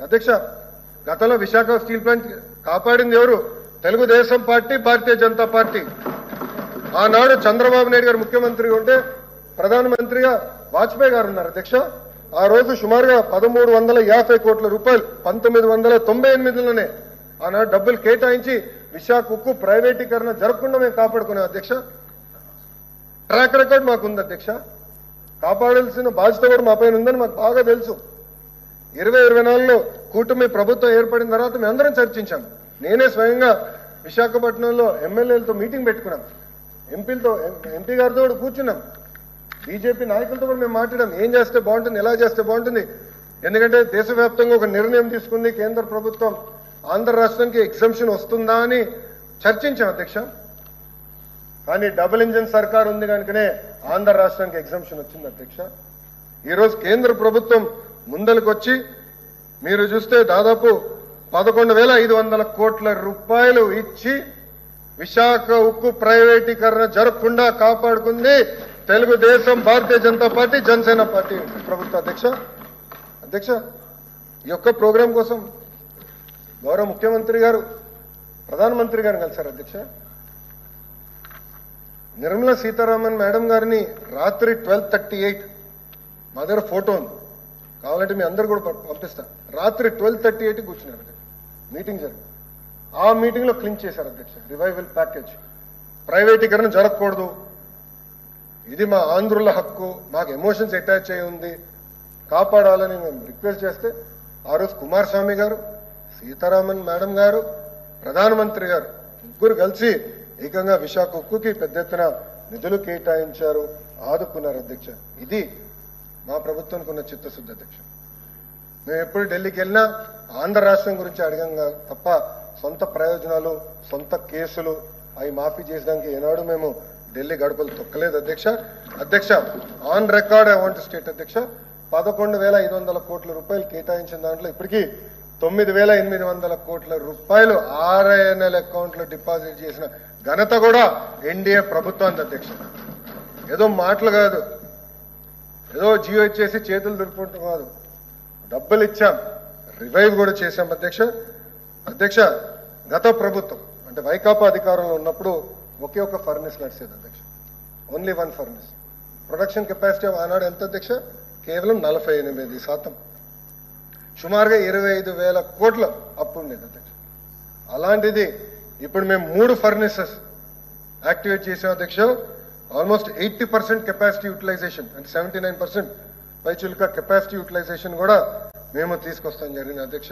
అధ్యక్ష, గతంలో Visakha steel plant కాపాడింది ఎవరు? Telugu Desam party, Bharatiya Janata party. ఆనాడు చంద్రబాబు నాయుడు గారు ముఖ్యమంత్రిగా ఉంటే ప్రధానమంత్రిగా వాజ్పేయి గారు ఉన్నారు అధ్యక్ష. ఆ రోజు సుమారుగా 1350 కోట్ల రూపాయలు 1998లోనే ఆనాడు డబ్బులు కేటాయించి విశాఖ ఉక్కు ప్రైవేటీకరణ జరగకుండా మేము కాపాడుకున్నాం అధ్యక్ష. ట్రాక్ రికార్డ్ మాకు ఉంది అధ్యక్ష. కాపాడాల్సిన బాధ్యత కూడా మా పైన ఉందని మాకు బాగా తెలుసు. 2024లో కూటమి ప్రభుత్వం ఏర్పడిన తర్వాత మేము అందరం చర్చించాం. నేనే స్వయంగా విశాఖపట్నంలో ఎమ్మెల్యేలతో మీటింగ్ పెట్టుకున్నాం, ఎంపీ గారితో కూడా కూర్చున్నాం, బీజేపీ నాయకులతో కూడా మేము మాట్లాడాం. ఏం చేస్తే బాగుంటుంది, ఎలా చేస్తే బాగుంటుంది. ఎందుకంటే దేశవ్యాప్తంగా ఒక నిర్ణయం తీసుకుంది కేంద్ర ప్రభుత్వం, ఆంధ్ర రాష్ట్రానికి ఎగ్జంప్షన్ వస్తుందా అని చర్చించాం అధ్యక్ష. కానీ డబుల్ ఇంజిన్ సర్కార్ ఉంది కనుకనే ఆంధ్ర రాష్ట్రానికి ఎగ్జంప్షన్ వచ్చింది అధ్యక్ష. ఈరోజు కేంద్ర ప్రభుత్వం ముందలకు వచ్చి మీరు చూస్తే దాదాపు 11,500 కోట్ల రూపాయలు ఇచ్చి విశాఖ ఉక్కు ప్రైవేటీకరణ జరగకుండా కాపాడుకుంది తెలుగుదేశం, భారతీయ జనతా పార్టీ, జనసేన పార్టీ ప్రభుత్వ అధ్యక్ష. ఈ యొక్క ప్రోగ్రాం కోసం గౌరవ ముఖ్యమంత్రి గారు ప్రధానమంత్రి గారిని కలిశారు అధ్యక్ష. నిర్మలా సీతారామన్ మేడం గారిని రాత్రి 12:38 మా దగ్గర ఫోటో ఉంది, కావాలంటే మీ అందరు కూడా పంపిస్తా. రాత్రి 12:38 కూర్చున్నారు మీటింగ్ జరిగింది. ఆ మీటింగ్లో క్లించ్ చేశారు అధ్యక్ష. రివైవల్ ప్యాకేజ్ ప్రైవేటీకరణ జరగకూడదు, ఇది మా ఆంధ్రుల హక్కు, మాకు ఎమోషన్స్ అటాచ్ అయి ఉంది, కాపాడాలని మేము రిక్వెస్ట్ చేస్తే ఆ రోజు కుమారస్వామి గారు, సీతారామన్ మేడం గారు, ప్రధానమంత్రి గారు ముగ్గురు కలిసి ఏకంగా విశాఖ ఉక్కుకి పెద్ద ఎత్తున నిధులు కేటాయించారు, ఆదుకున్నారు అధ్యక్ష. ఇది మా ప్రభుత్వానికి ఉన్న చిత్తశుద్ధి అధ్యక్ష. మేము ఎప్పుడు ఢిల్లీకి వెళ్ళినా ఆంధ్ర రాష్ట్రం గురించి అడగంగా తప్ప సొంత ప్రయోజనాలు, సొంత కేసులు అవి మాఫీ చేసడానికి ఏనాడు మేము ఢిల్లీ గడపలు తొక్కలేదు అధ్యక్ష. On record I want state అధ్యక్ష, 11,500 కోట్ల రూపాయలు కేటాయించిన దాంట్లో ఇప్పటికీ 9,800 కోట్ల రూపాయలు RINL అకౌంట్లో డిపాజిట్ చేసిన ఘనత కూడా ఎన్డీఏ ప్రభుత్వానికి అధ్యక్ష. ఏదో మాటలు కాదు, ఏదో జియో ఇచ్చేసి చేతులు దులుపుకుంటాం కాదు, డబ్బులు ఇచ్చాం, రివైవ్ కూడా చేశాం అధ్యక్ష. గత ప్రభుత్వం అంటే వైకాపా అధికారంలో ఉన్నప్పుడు ఒకే ఒక ఫర్నెస్ నడిచేది అధ్యక్ష, ఓన్లీ 1 ఫర్నెస్. ప్రొడక్షన్ కెపాసిటీ ఆనాడు ఎంత అధ్యక్ష? కేవలం 48%. సుమారుగా 25,000 కోట్ల అప్పు ఉండేది అధ్యక్ష. అలాంటిది ఇప్పుడు మేము 3 ఫర్నెసెస్ యాక్టివేట్ చేసాం అధ్యక్ష. ఆల్మోస్ట్ 80% కెపాసిటీ యూటిలైజేషన్ అంటే 79% పైచులుక కెపాసిటీ యూటిలైజేషన్ కూడా మేము తీసుకొస్తాం జరిగింది అధ్యక్ష.